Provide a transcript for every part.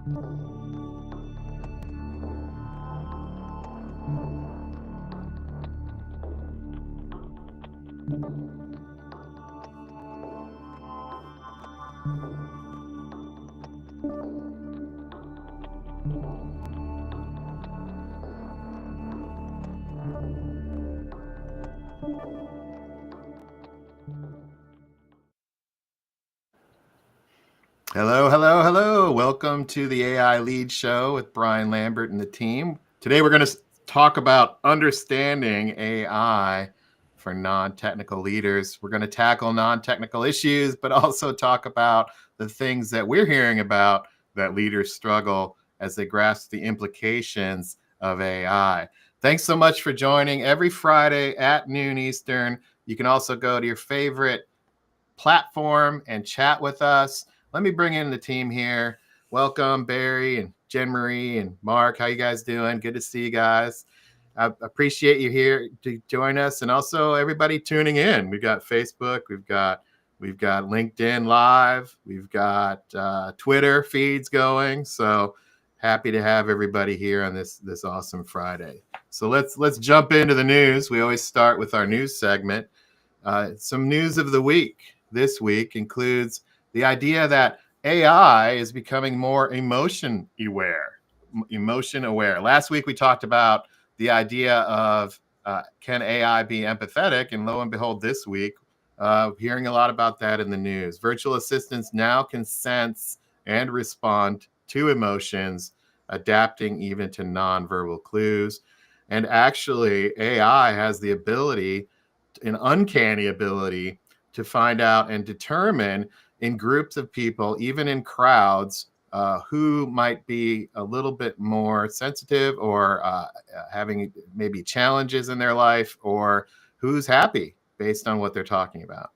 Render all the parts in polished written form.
Hello, hello, hello. Welcome to the AI Lead Show with Brian Lambert and the team. Today we're going to talk about understanding AI for non-technical leaders. We're going to tackle non-technical issues, but also talk about the things that we're hearing about that leaders struggle as they grasp the implications of AI. Thanks so much for joining every Friday at noon Eastern. You can also go to your favorite platform and chat with us. Let me bring in the team here. Welcome, Barry and Jen Marie and Mark. How you guys doing? Good to see you guys. I appreciate you here to join us, and also everybody tuning in. We've got Facebook, we've got LinkedIn Live, we've got Twitter feeds going. So happy to have everybody here on this awesome Friday. So let's jump into the news. We always start with our news segment. Some news of the week this week includes the idea that AI is becoming more emotion aware. Last week we talked about the idea of can AI be empathetic, and lo and behold, this week hearing a lot about that in the news. Virtual assistants now can sense and respond to emotions, adapting even to nonverbal clues. And actually, AI has the ability, an uncanny ability, to find out and determine in groups of people, even in crowds, who might be a little bit more sensitive or having maybe challenges in their life, or who's happy based on what they're talking about.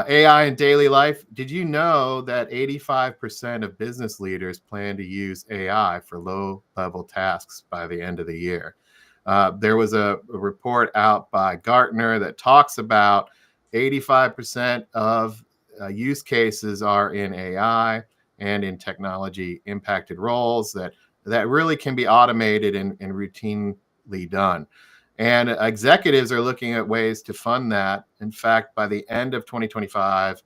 AI in daily life. Did you know that 85% of business leaders plan to use AI for low-level tasks by the end of the year? There was a report out by Gartner that talks about 85% of use cases are in AI and in technology impacted roles that really can be automated and routinely done. And executives are looking at ways to fund that. In fact, by the end of 2025,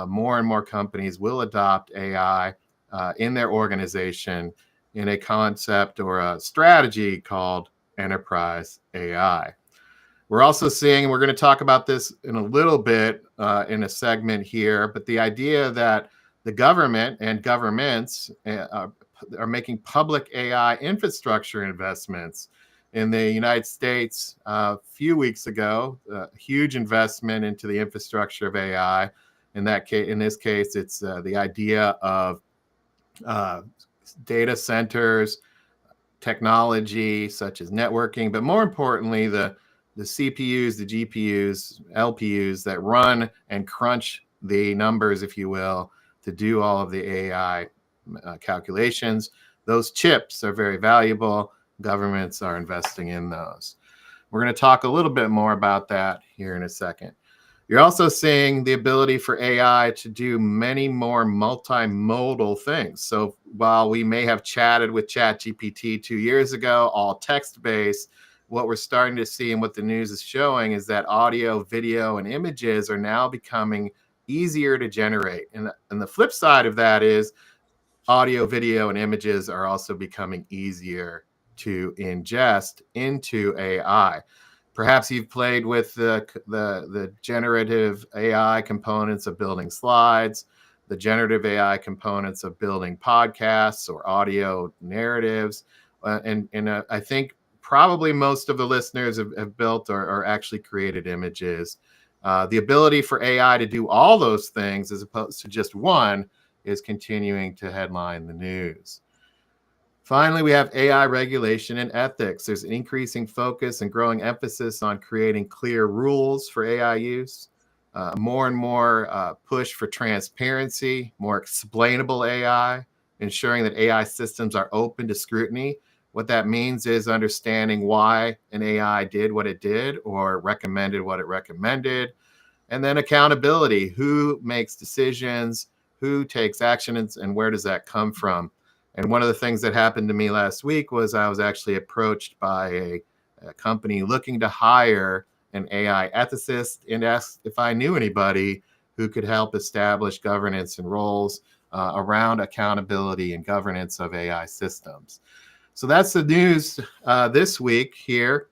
more and more companies will adopt AI in their organization in a concept or a strategy called enterprise AI. We're also seeing, and we're going to talk about this in a little bit in a segment here, but the idea that the government and governments are making public AI infrastructure investments. In the United States, a few weeks ago, a huge investment into the infrastructure of AI. In this case, it's the idea of data centers, technology such as networking, but more importantly, the CPUs, the GPUs, LPUs that run and crunch the numbers, if you will, to do all of the AI calculations. Those chips are very valuable. Governments are investing in those. We're going to talk a little bit more about that here in a second. You're also seeing the ability for AI to do many more multimodal things. So while we may have chatted with ChatGPT 2 years ago, all text-based, what we're starting to see and what the news is showing is that audio, video, and images are now becoming easier to generate. And the flip side of that is audio, video, and images are also becoming easier to ingest into AI. Perhaps you've played with the generative AI components of building slides, the generative AI components of building podcasts or audio narratives. And I think probably most of the listeners have built or actually created images. The ability for AI to do all those things as opposed to just one is continuing to headline the news. Finally, we have AI regulation and ethics. There's an increasing focus and growing emphasis on creating clear rules for AI use, more and more push for transparency, more explainable AI, ensuring that AI systems are open to scrutiny. What that means is understanding why an AI did what it did or recommended what it recommended. And then accountability, who makes decisions, who takes actions, and where does that come from? And one of the things that happened to me last week was I was actually approached by a company looking to hire an AI ethicist and asked if I knew anybody who could help establish governance and roles around accountability and governance of AI systems. So that's the news this week here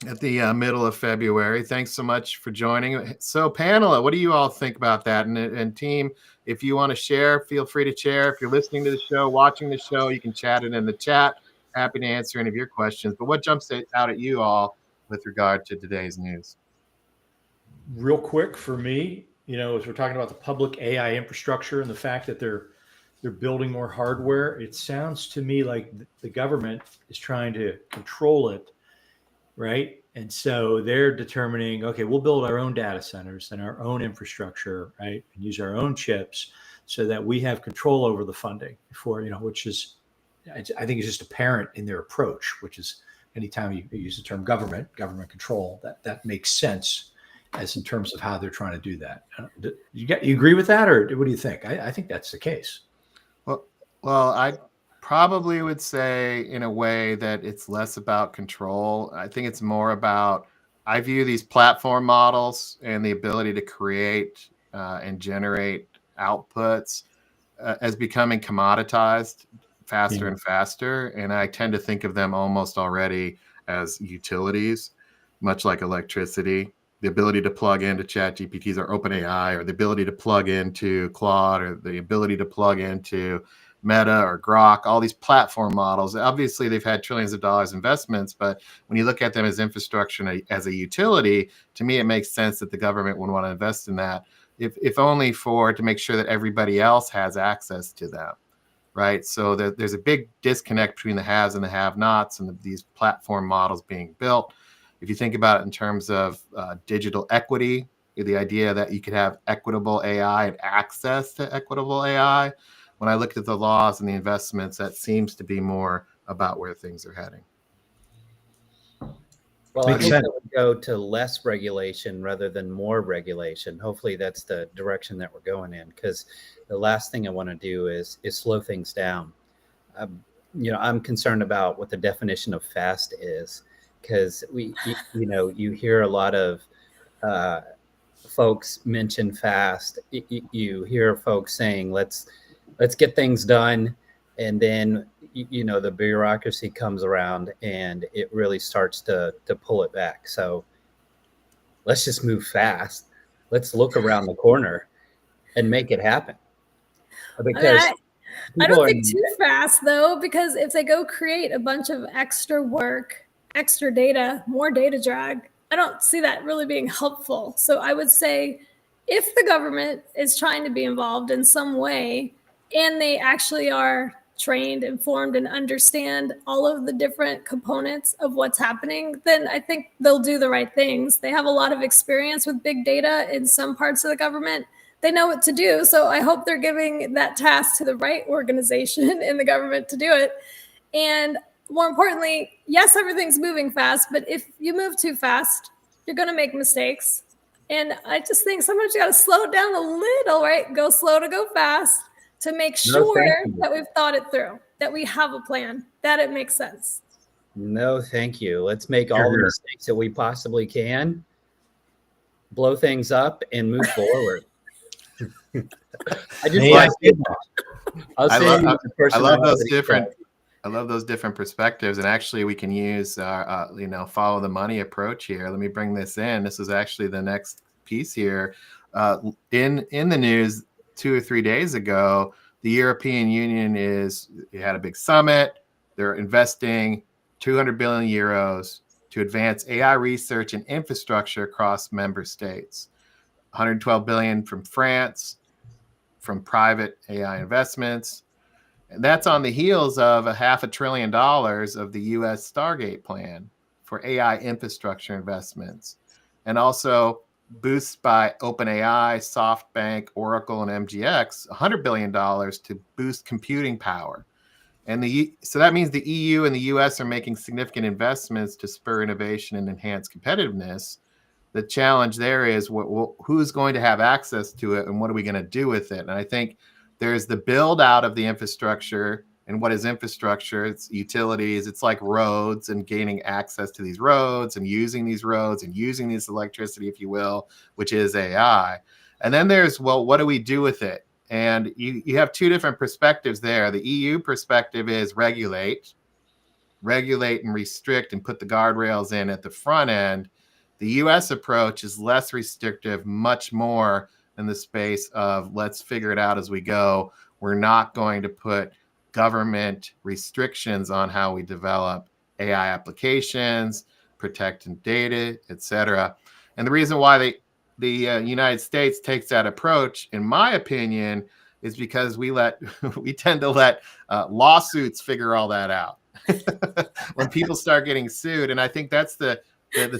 at the middle of February. Thanks so much for joining. So, panel, what do you all think about that? And team, if you want to share, feel free to share. If you're listening to the show, watching the show, you can chat it in the chat. Happy to answer any of your questions. But what jumps out at you all with regard to today's news? Real quick for me, as we're talking about the public AI infrastructure and the fact that they're building more hardware, it sounds to me like the government is trying to control it, right? And so they're determining, okay, we'll build our own data centers and our own infrastructure, right? And use our own chips so that we have control over the funding for, which is, I think is just apparent in their approach, which is anytime you use the term government control, that makes sense as in terms of how they're trying to do that. You agree with that, or what do you think? I think that's the case. Well, I probably would say in a way that it's less about control. I think it's more about, I view these platform models and the ability to create and generate outputs as becoming commoditized faster and faster. And I tend to think of them almost already as utilities, much like electricity. The ability to plug into ChatGPTs or OpenAI, or the ability to plug into Claude, or the ability to plug into Meta or Grok, all these platform models. Obviously, they've had trillions of dollars investments, but when you look at them as infrastructure and as a utility, to me, it makes sense that the government would want to invest in that, if only to make sure that everybody else has access to them, right? So there's a big disconnect between the haves and the have-nots and these platform models being built. If you think about it in terms of digital equity, the idea that you could have equitable AI and access to equitable AI, when I look at the laws and the investments, that seems to be more about where things are heading. Well, I think that would go to less regulation rather than more regulation. Hopefully that's the direction that we're going in, because the last thing I want to do is slow things down. I'm concerned about what the definition of fast is, because you hear a lot of folks mention fast. You hear folks saying, let's get things done. And then, the bureaucracy comes around and it really starts to pull it back. So let's just move fast. Let's look around the corner and make it happen. Because I don't think too fast, though, because if they go create a bunch of extra work, extra data, more data drag, I don't see that really being helpful. So I would say if the government is trying to be involved in some way, and they actually are trained, informed, and understand all of the different components of what's happening, then I think they'll do the right things. They have a lot of experience with big data in some parts of the government. They know what to do. So I hope they're giving that task to the right organization in the government to do it. And more importantly, yes, everything's moving fast, but if you move too fast, you're going to make mistakes. And I just think sometimes you got to slow it down a little, right? Go slow to go fast, to make sure that we've thought it through, that we have a plan, that it makes sense. No, thank you. Let's make all the mistakes that we possibly can, blow things up, and move forward. I love those different perspectives, and actually we can use our follow the money approach here. Let me bring this in. This is actually the next piece here. In the news 2 or 3 days ago, the European Union had a big summit. They're investing 200 billion euros to advance AI research and infrastructure across member states. 112 billion from France, from private AI investments. And that's on the heels of $500 billion of the US Stargate plan for AI infrastructure investments. And also boosts by OpenAI, SoftBank, Oracle, and MGX, $100 billion to boost computing power. And so that means the EU and the US are making significant investments to spur innovation and enhance competitiveness. The challenge there is who's going to have access to it and what are we going to do with it? And I think there's the build out of the infrastructure And what is infrastructure? It's utilities. It's like roads and gaining access to these roads and using these roads and using this electricity, if you will, which is AI. And then there's, well, what do we do with it? And you have two different perspectives there. The EU perspective is regulate and restrict and put the guardrails in at the front end. The US approach is less restrictive, much more in the space of let's figure it out as we go. We're not going to put government restrictions on how we develop AI applications, protecting data, et cetera. And the reason why the United States takes that approach, in my opinion, is because we tend to let lawsuits figure all that out. When people start getting sued, and I think that's the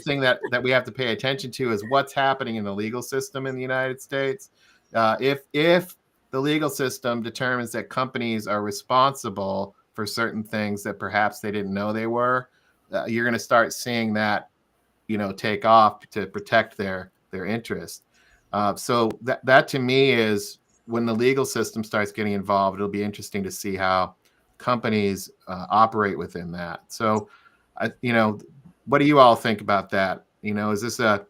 thing that we have to pay attention to is what's happening in the legal system in the United States. If the legal system determines that companies are responsible for certain things that perhaps they didn't know they were, you're going to start seeing that, take off to protect their interest. So that to me is when the legal system starts getting involved, it'll be interesting to see how companies operate within that. So, what do you all think about that? Is this a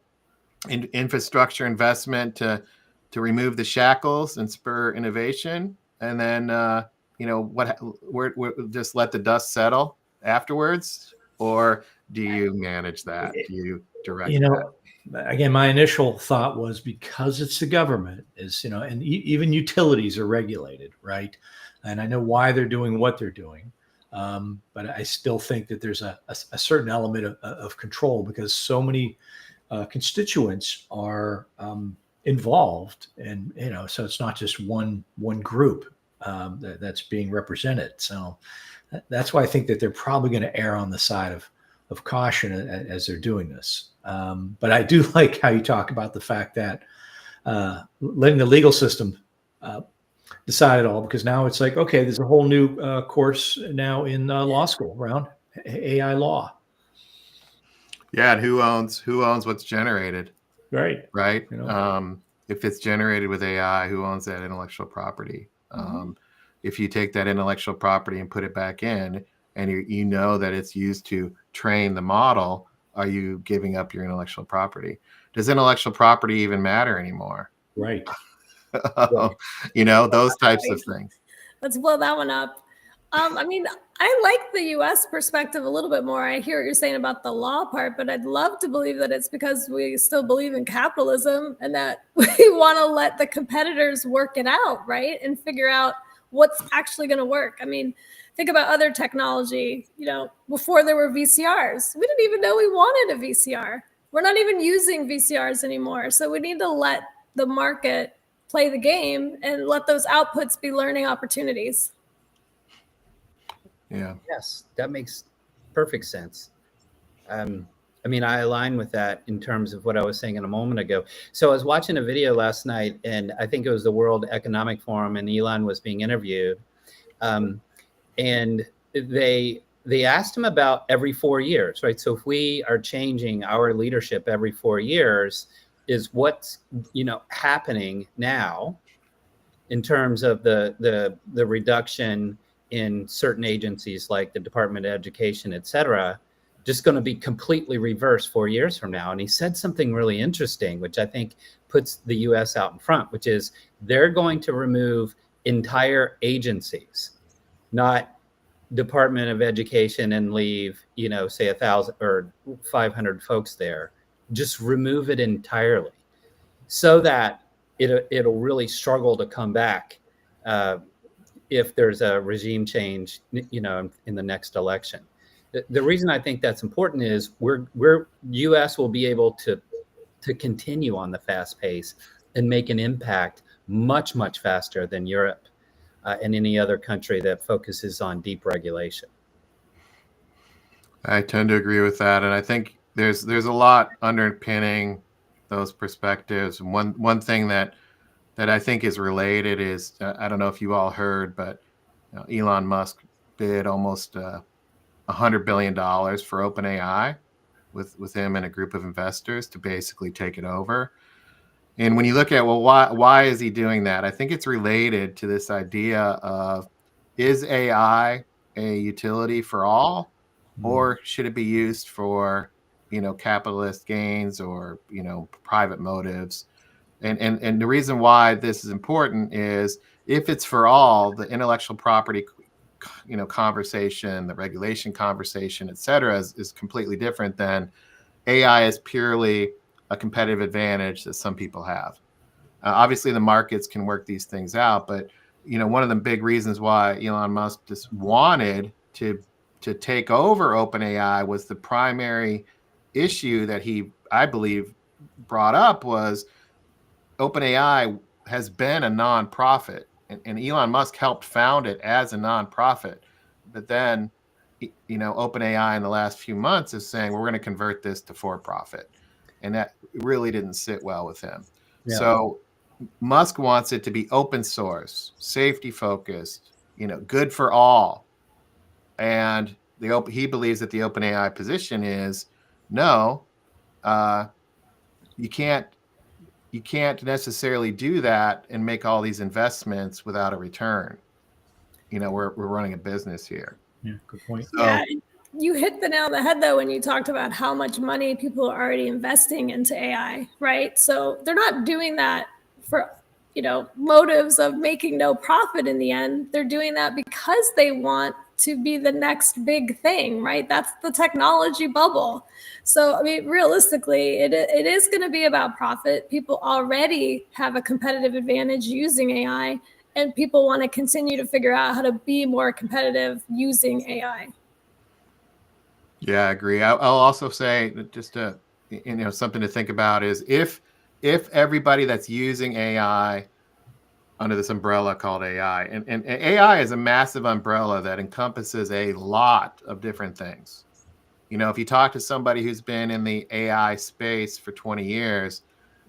infrastructure investment to remove the shackles and spur innovation, and then we're just let the dust settle afterwards, or do you manage that? Do you direct that? Again, my initial thought was because it's the government and even utilities are regulated, right? And I know why they're doing what they're doing. But I still think that there's a certain element of control because so many constituents are involved, and so it's not just one group that's being represented. So that's why I think that they're probably going to err on the side of caution as they're doing this. But I do like how you talk about the fact that letting the legal system decide it all, because now it's like, okay, there's a whole new course now in law school around AI law. Yeah, and who owns what's generated? Right. If it's generated with AI, who owns that intellectual property? If you take that intellectual property and put it back in, and you know that it's used to train the model, are you giving up your intellectual property? Does intellectual property even matter anymore? Right. Those types of things. Let's blow that one up. I like the US perspective a little bit more. I hear what you're saying about the law part, but I'd love to believe that it's because we still believe in capitalism and that we want to let the competitors work it out, right? And figure out what's actually going to work. Think about other technology. Before there were VCRs, we didn't even know we wanted a VCR. We're not even using VCRs anymore. So we need to let the market play the game and let those outputs be learning opportunities. Yeah. Yes, that makes perfect sense. I align with that in terms of what I was saying a moment ago. So I was watching a video last night, and I think it was the World Economic Forum, and Elon was being interviewed. And they asked him about every 4 years, right? So if we are changing our leadership every 4 years, is what's happening now in terms of the reduction in certain agencies like the Department of Education, et cetera, just going to be completely reversed 4 years from now. And he said something really interesting, which I think puts the US out in front, which is they're going to remove entire agencies, not Department of Education and leave, say 1,000 or 500 folks there. Just remove it entirely so that it'll really struggle to come back if there's a regime change, in the next election. The reason I think that's important is we're US will be able to continue on the fast pace and make an impact much, much faster than Europe and any other country that focuses on deep regulation. I tend to agree with that. And I think there's a lot underpinning those perspectives. And one thing that I think is related is, I don't know if you all heard, but Elon Musk bid almost $100 billion for OpenAI with him and a group of investors to basically take it over. And when you look at, well, why is he doing that? I think it's related to this idea of is AI a utility for all, or should it be used for, capitalist gains or, private motives? And the reason why this is important is if it's for all, the intellectual property, conversation, the regulation conversation, et cetera, is completely different than AI is purely a competitive advantage that some people have. Obviously, the markets can work these things out, but one of the big reasons why Elon Musk just wanted to take over OpenAI was the primary issue that I believe, brought up was OpenAI has been a nonprofit, and Elon Musk helped found it as a nonprofit. But then, OpenAI in the last few months is saying we're going to convert this to for-profit, and that really didn't sit well with him. Yeah. So Musk wants it to be open source, safety focused, good for all, and he believes that the OpenAI position is no, you can't necessarily do that and make all these investments without a return. We're running a business here. Yeah, good point. So, yeah, you hit the nail on the head though when you talked about how much money people are already investing into AI, right? So they're not doing that for motives of making no profit in the end. They're doing that because they want to be the next big thing, right? That's the technology bubble. So, I mean, realistically, it is going to be about profit. People already have a competitive advantage using AI, and people want to continue to figure out how to be more competitive using AI. Yeah, I agree. I'll also say that just to, something to think about is if everybody that's using AI under this umbrella called AI, and AI is a massive umbrella that encompasses a lot of different things. If you talk to somebody who's been in the AI space for 20 years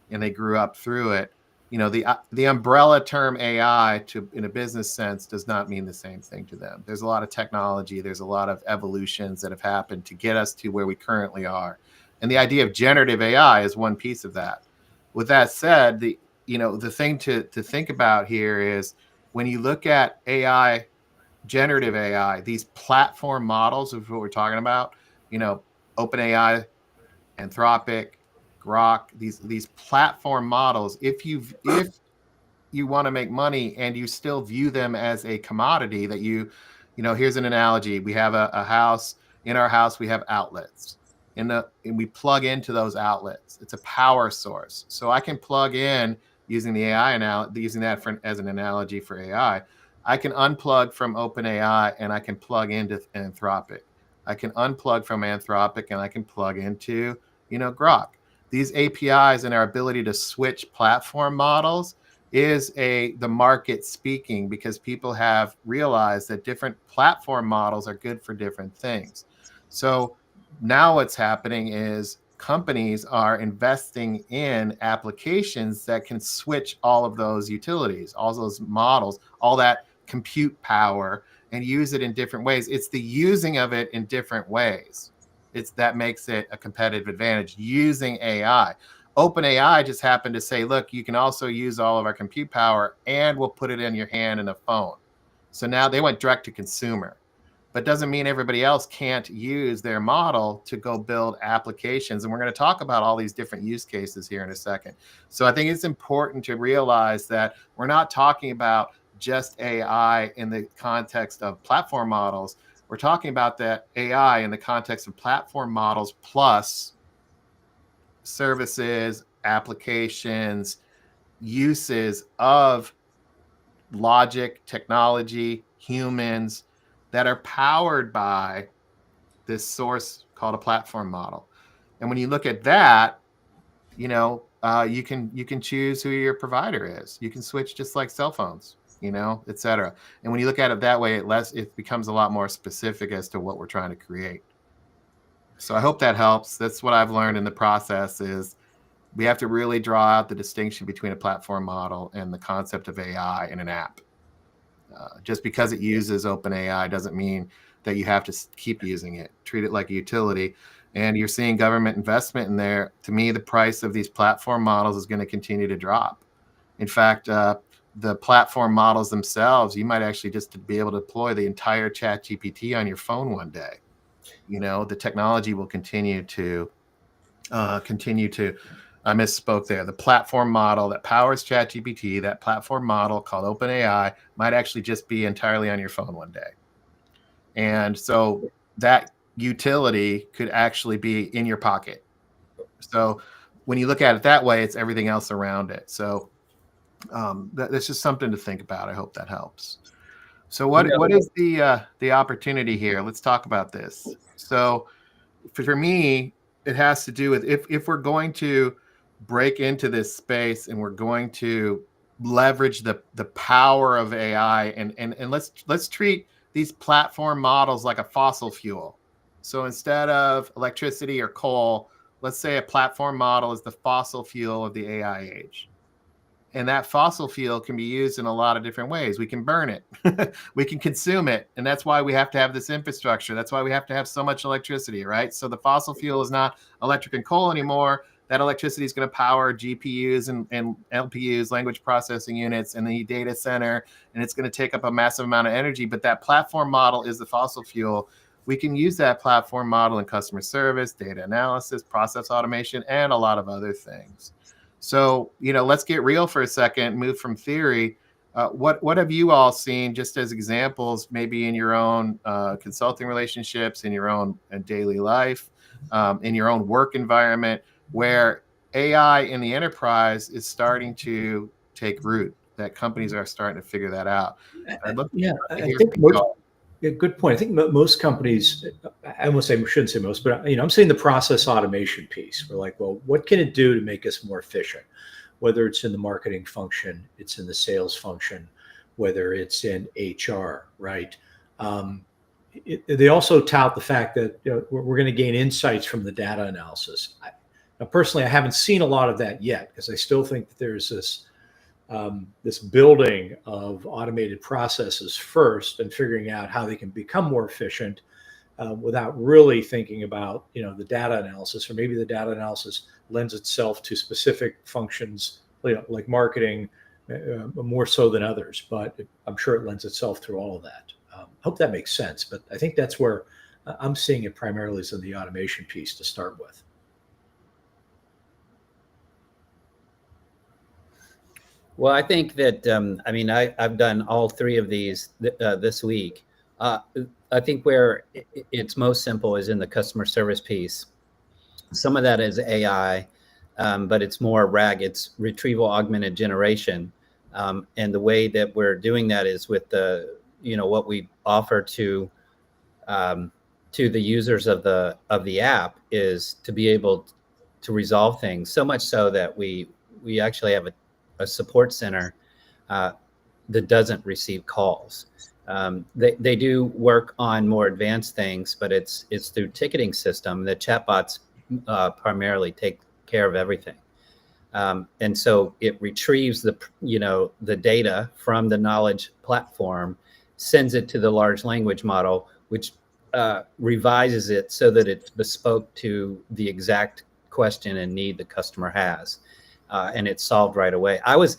and they grew up through it, the umbrella term AI in a business sense does not mean the same thing to them. There's a lot of technology. There's a lot of evolutions that have happened to get us to where we currently are. And the idea of generative AI is one piece of that. With that said, the thing to think about here is when you look at AI, generative AI, these platform models of what we're talking about, OpenAI, Anthropic, Grok, these platform models, if you want to make money and you still view them as a commodity that here's an analogy. We have a house. In our house, we have outlets. And we plug into those outlets. It's a power source. So I can plug in using the AI using that as an analogy for AI. I can unplug from OpenAI and I can plug into Anthropic. I can unplug from Anthropic and I can plug into, Grok. These APIs and our ability to switch platform models is the market speaking, because people have realized that different platform models are good for different things. So now what's happening is companies are investing in applications that can switch all of those utilities, all those models, all that compute power, and use it in different ways. It's the using of it in different ways. That makes it a competitive advantage using AI. OpenAI just happened to say, look, you can also use all of our compute power and we'll put it in your hand in a phone. So now they went direct to consumer. But doesn't mean everybody else can't use their model to go build applications. And we're going to talk about all these different use cases here in a second. So I think it's important to realize that we're not talking about just AI in the context of platform models. We're talking about that AI in the context of platform models plus services, applications, uses of logic, technology, humans that are powered by this source called a platform model. And when you look at that, you can choose who your provider is. You can switch just like cell phones, et cetera. And when you look at it that way, it becomes a lot more specific as to what we're trying to create. So I hope that helps. That's what I've learned in the process is we have to really draw out the distinction between a platform model and the concept of AI in an app. Just because it uses OpenAI doesn't mean that you have to keep using it. Treat it like a utility. And you're seeing government investment in there. To me, the price of these platform models is going to continue to drop. In fact, the platform models themselves, you might actually just be able to deploy the entire ChatGPT on your phone one day. The technology will continue to I misspoke there. The platform model that powers ChatGPT, that platform model called OpenAI, might actually just be entirely on your phone one day. And so that utility could actually be in your pocket. So when you look at it that way, it's everything else around it. So that's just something to think about. I hope that helps. So what is the opportunity here? Let's talk about this. So for me, it has to do with if we're going to break into this space and we're going to leverage the power of AI and let's treat these platform models like a fossil fuel. So instead of electricity or coal, let's say a platform model is the fossil fuel of the AI age. And that fossil fuel can be used in a lot of different ways. We can burn it, we can consume it. And that's why we have to have this infrastructure. That's why we have to have so much electricity, right? So the fossil fuel is not electric and coal anymore. That electricity is going to power GPUs and LPUs, language processing units, and the data center. And it's going to take up a massive amount of energy. But that platform model is the fossil fuel. We can use that platform model in customer service, data analysis, process automation, and a lot of other things. So, let's get real for a second, move from theory. What have you all seen just as examples, maybe in your own consulting relationships, in your own daily life, in your own work environment, where AI in the enterprise is starting to take root, that companies are starting to figure that out? I think good point. I think most companies, shouldn't say most, but I'm saying the process automation piece. We're like, well, what can it do to make us more efficient? Whether it's in the marketing function, it's in the sales function, whether it's in HR, right? They also tout the fact that we're going to gain insights from the data analysis. Now, personally, I haven't seen a lot of that yet because I still think that there's this building of automated processes first and figuring out how they can become more efficient without really thinking about the data analysis, or maybe the data analysis lends itself to specific functions like marketing more so than others, but I'm sure it lends itself through all of that. I hope that makes sense, but I think that's where I'm seeing it primarily is in the automation piece to start with. Well, I think that, I've done all three of these this week. I think where it's most simple is in the customer service piece. Some of that is AI, but it's more RAG, it's retrieval augmented generation. And the way that we're doing that is with what we offer to the users of the app is to be able to resolve things, so much so that we actually have a support center that doesn't receive calls. They do work on more advanced things, but it's through ticketing system. The chatbots primarily take care of everything. And so it retrieves the data from the knowledge platform, sends it to the large language model, which revises it so that it's bespoke to the exact question and need the customer has. And it's solved right away. I was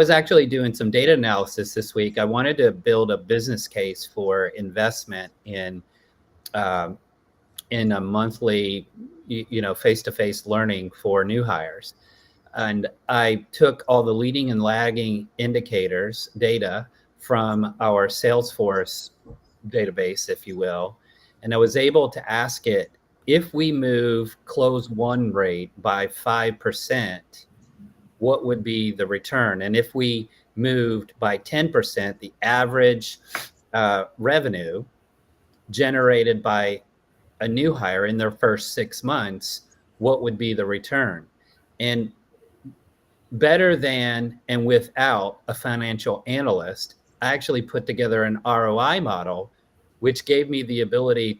actually doing some data analysis this week. I wanted to build a business case for investment in a monthly, face-to-face learning for new hires. And I took all the leading and lagging indicators data from our Salesforce database, if you will, and I was able to ask it, if we move close won rate by 5%, what would be the return? And if we moved by 10%, the average revenue generated by a new hire in their first 6 months, what would be the return? And better than and without a financial analyst, I actually put together an ROI model, which gave me the ability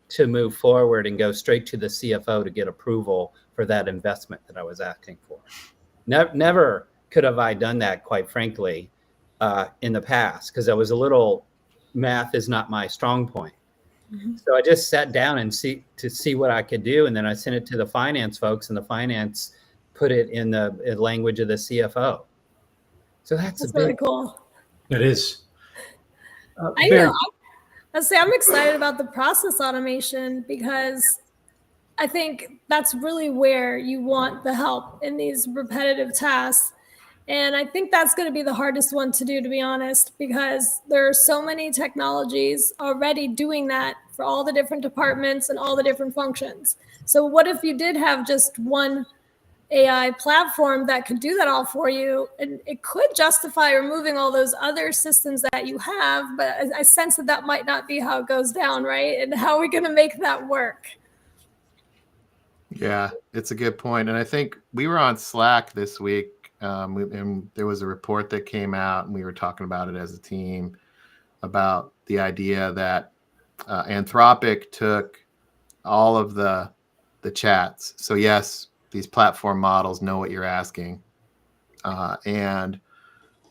to move forward and go straight to the CFO to get approval for that investment that I was asking for. Never could have I done that, quite frankly, in the past, because I was math is not my strong point. Mm-hmm. So I just sat down and see what I could do. And then I sent it to the finance folks, and the finance put it in the language of the CFO. So that's That's a big. really cool. It is. I know. I'm excited about the process automation because I think that's really where you want the help in these repetitive tasks. And I think that's going to be the hardest one to do, to be honest, because there are so many technologies already doing that for all the different departments and all the different functions. So what if you did have just one AI platform that could do that all for you? And it could justify removing all those other systems that you have, but I sense that that might not be how it goes down, right? And how are we going to make that work? Yeah, it's a good point. And I think we were on Slack this week, and there was a report that came out, and we were talking about it as a team about the idea that Anthropic took all of the chats. So yes, these platform models know what you're asking, and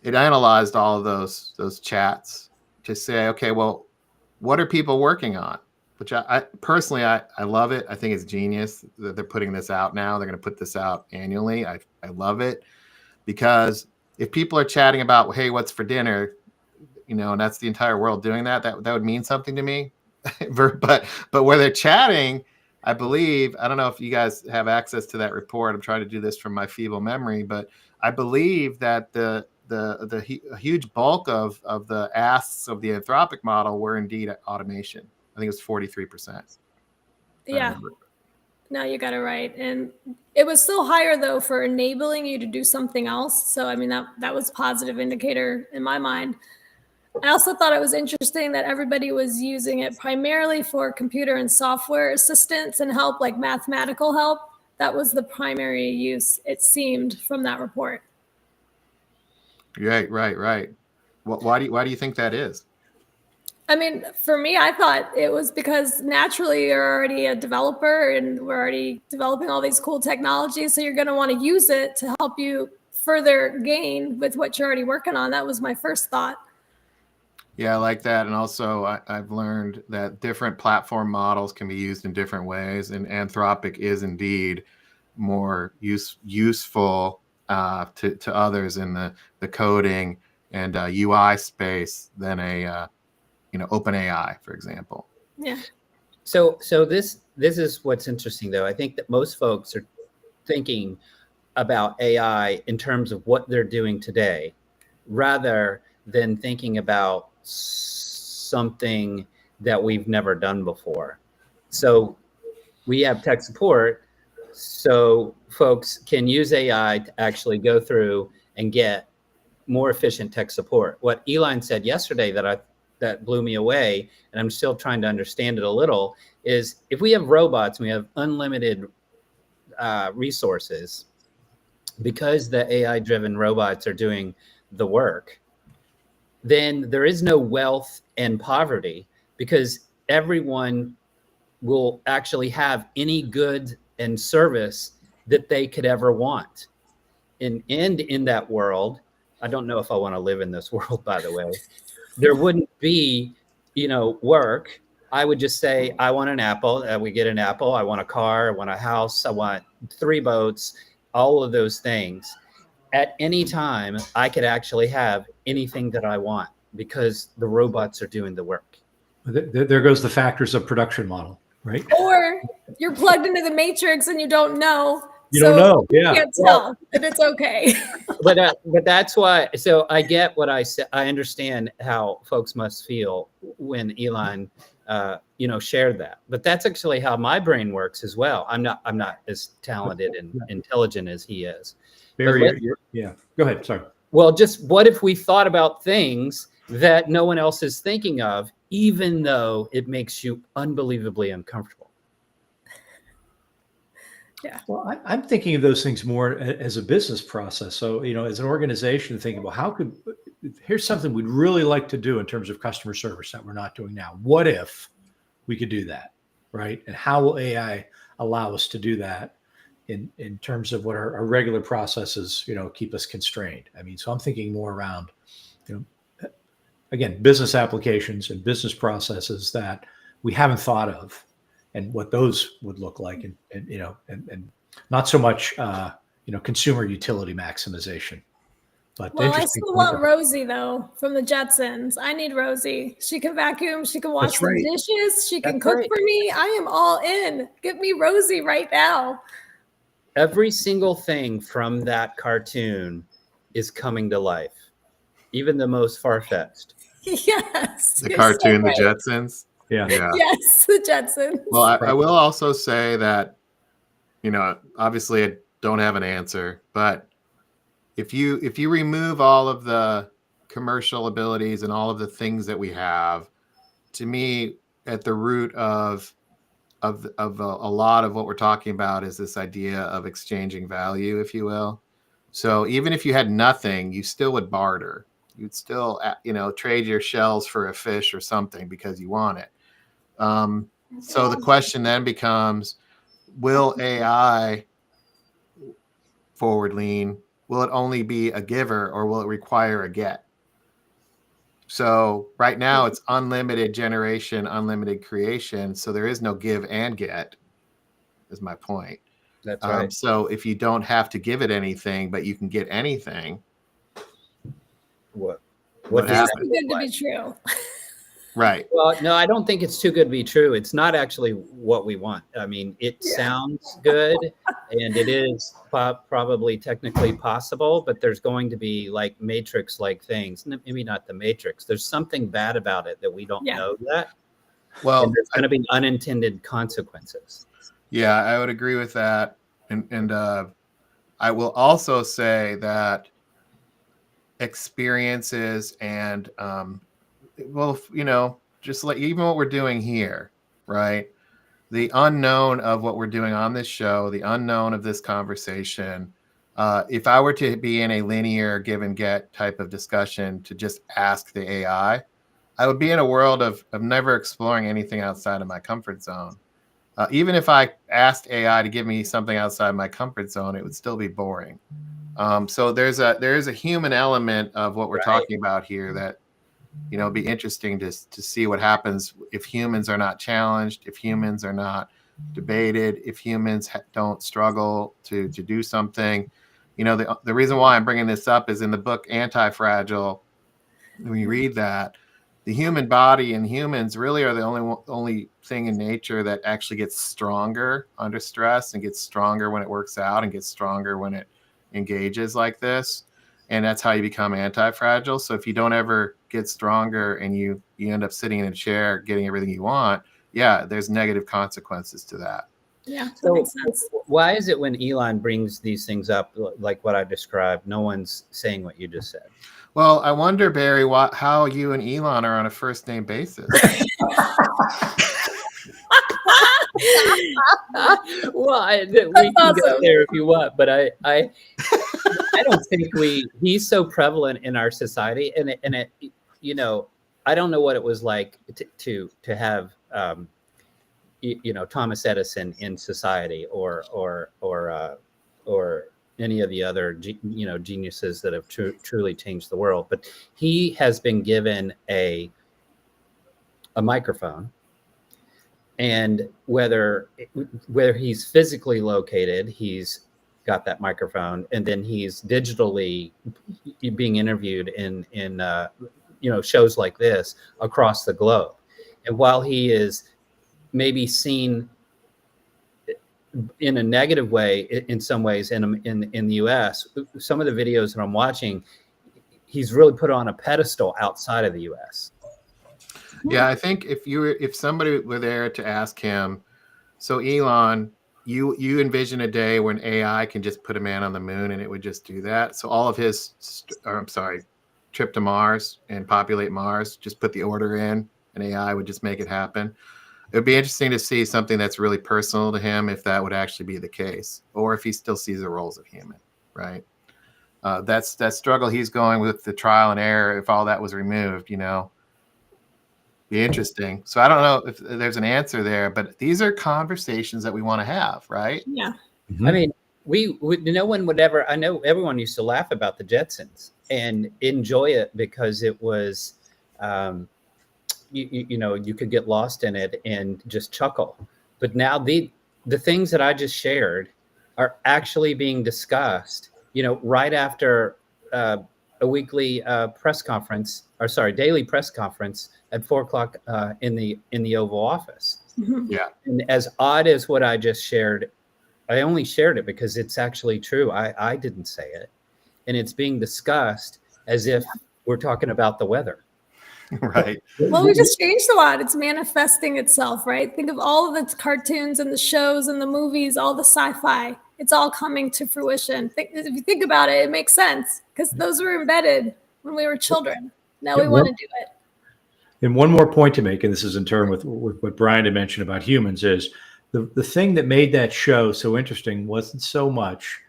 it analyzed all of those chats to say, okay, well, what are people working on? Which I personally, I love it. I think it's genius that they're putting this out now. They're going to put this out annually. I love it, because if people are chatting about, hey, what's for dinner, and that's the entire world doing that would mean something to me. but where they're chatting, I believe, I don't know if you guys have access to that report. I'm trying to do this from my feeble memory, but I believe that the huge bulk of the asks of the Anthropic model were indeed automation. I think it was 43%. Yeah. No, you got it right. And it was still higher, though, for enabling you to do something else. So, I mean, that was a positive indicator in my mind. I also thought it was interesting that everybody was using it primarily for computer and software assistance and help, like mathematical help. That was the primary use, it seemed, from that report. Right. Why do you think that is? I mean, for me, I thought it was because naturally you're already a developer and we're already developing all these cool technologies. So you're going to want to use it to help you further gain with what you're already working on. That was my first thought. Yeah, I like that. And also I've learned that different platform models can be used in different ways. And Anthropic is indeed more useful to others in the coding and UI space than a OpenAI, for example. Yeah. So this is what's interesting, though. I think that most folks are thinking about AI in terms of what they're doing today, rather than thinking about something that we've never done before. So we have tech support, so folks can use AI to actually go through and get more efficient tech support. What Elon said yesterday that blew me away, and I'm still trying to understand it a little, is if we have robots and we have unlimited resources, because the AI-driven robots are doing the work, then there is no wealth and poverty, because everyone will actually have any good and service that they could ever want. And in that world, I don't know if I want to live in this world, by the way, there wouldn't be, work. I would just say, I want an apple. We get an apple. I want a car. I want a house. I want 3 boats, all of those things. At any time, I could actually have anything that I want because the robots are doing the work. There goes the factors of production model, right? Or you're plugged into the matrix and you don't know. You don't know. Yeah. You can't tell, and it's okay. But that's why. So I get what I said. I understand how folks must feel when Elon, shared that. But that's actually how my brain works as well. I'm not as talented and intelligent as he is. Yeah. Go ahead. Sorry. Well, just what if we thought about things that no one else is thinking of, even though it makes you unbelievably uncomfortable? Yeah. Well, I'm thinking of those things more as a business process. So, as an organization, thinking about here's something we'd really like to do in terms of customer service that we're not doing now. What if we could do that, right? And how will AI allow us to do that in terms of what our regular processes, keep us constrained? I mean, so I'm thinking more around, again, business applications and business processes that we haven't thought of, and what those would look like, and not so much, consumer utility maximization. But Well, I interesting still point. want Rosie though from the Jetsons. I need Rosie. She can vacuum. She can wash That's the right. dishes. She can That's cook right. for me. I am all in. Give me Rosie right now. Every single thing from that cartoon is coming to life, even the most far-fetched. Yes. The you're so cartoon, The right. Jetsons. Yeah. Yeah. Yes, the Jetsons. Well, I will also say that, obviously I don't have an answer, but if you remove all of the commercial abilities and all of the things that we have, to me, at the root of a lot of what we're talking about is this idea of exchanging value, if you will. So even if you had nothing, you still would barter. You'd still, trade your shells for a fish or something because you want it. So the question then becomes, will AI forward lean? Will it only be a giver or will it require a get? So right now it's unlimited generation, unlimited creation. So there is no give and get, is my point. That's right. So if you don't have to give it anything, but you can get anything, What what does that happens? Too good to be true. Right. Well, no, I don't think it's too good to be true. It's not actually what we want. I mean, it sounds good and it is probably technically possible, but there's going to be like Matrix-like things. Maybe not the Matrix. There's something bad about it that we don't know yet. Well, and there's going to be unintended consequences. Yeah, I would agree with that. And I will also say that experiences and just like even what we're doing here, right? The unknown of what we're doing on this show, the unknown of this conversation. If I were to be in a linear give and get type of discussion to just ask the AI, I would be in a world of never exploring anything outside of my comfort zone. Even if I asked AI to give me something outside my comfort zone, it would still be boring. So there is a human element of what we're talking about here that be interesting to see what happens if humans are not challenged, if humans are not debated, if humans don't struggle to do something. The reason why I'm bringing this up is in the book Anti-Fragile. When you read that, the human body and humans really are the only thing in nature that actually gets stronger under stress and gets stronger when it works out and gets stronger when it engages like this. And that's how you become anti-fragile. So if you don't ever get stronger and you end up sitting in a chair getting everything you want, there's negative consequences to that. Yeah, so that makes sense. Why is it when Elon brings these things up, like what I described, no one's saying what you just said? Well, I wonder, Barry, how you and Elon are on a first name basis. Well, we can go there if you want, but I don't think he's so prevalent in our society, and it I don't know what it was like to have Thomas Edison in society or any of the other geniuses that have truly changed the world, but he has been given a microphone, and whether he's physically located, he's got that microphone, and then he's digitally being interviewed in shows like this across the globe. And while he is maybe seen in a negative way in some ways in the US, some of the videos that I'm watching, he's really put on a pedestal outside of the US. Yeah, I think if somebody were there to ask him, so Elon, you envision a day when AI can just put a man on the moon and it would just do that. So all of his, trip to Mars and populate Mars, just put the order in and AI would just make it happen. It would be interesting to see something that's really personal to him, if that would actually be the case, or if he still sees the role as a human, right? That's that struggle he's going with, the trial and error. If all that was removed, be interesting. So I don't know if there's an answer there, but these are conversations that we want to have, right? Yeah. Mm-hmm. I mean, no one would ever. I know everyone used to laugh about the Jetsons and enjoy it because it was, you could get lost in it and just chuckle. But now the things that I just shared are actually being discussed. Right after a weekly press conference, or sorry, daily press conference at 4:00 in the Oval Office. Yeah. And as odd as what I just shared, I only shared it because it's actually true. I didn't say it, and it's being discussed as if we're talking about the weather. Right. Well, we just changed a lot. It's manifesting itself, right? Think of all of the cartoons and the shows and the movies, all the sci-fi. It's all coming to fruition. If you think about it, it makes sense because those were embedded when we were children. Now we want to do it. And one more point to make, and this is in turn with what Brian had mentioned about humans, is the thing that made that show so interesting wasn't so much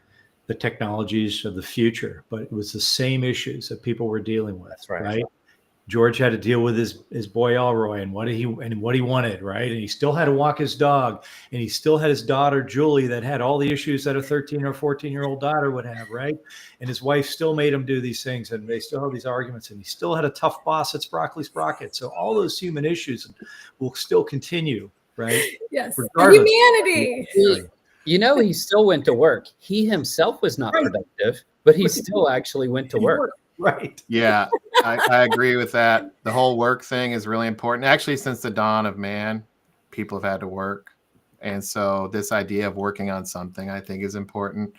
the technologies of the future, but it was the same issues that people were dealing with. That's right. Right? George had to deal with his boy Elroy and what he wanted, right? And he still had to walk his dog, and he still had his daughter Julie that had all the issues that a 13 or 14-year-old daughter would have, right? And his wife still made him do these things, and they still have these arguments, and he still had a tough boss at Sprockly Sprocket. So all those human issues will still continue, right? Yes. Regardless. Humanity. He still went to work. He himself was not productive, but he still actually went to work. Right. Yeah, I agree with that. The whole work thing is really important. Actually, since the dawn of man, people have had to work. And so this idea of working on something, I think, is important.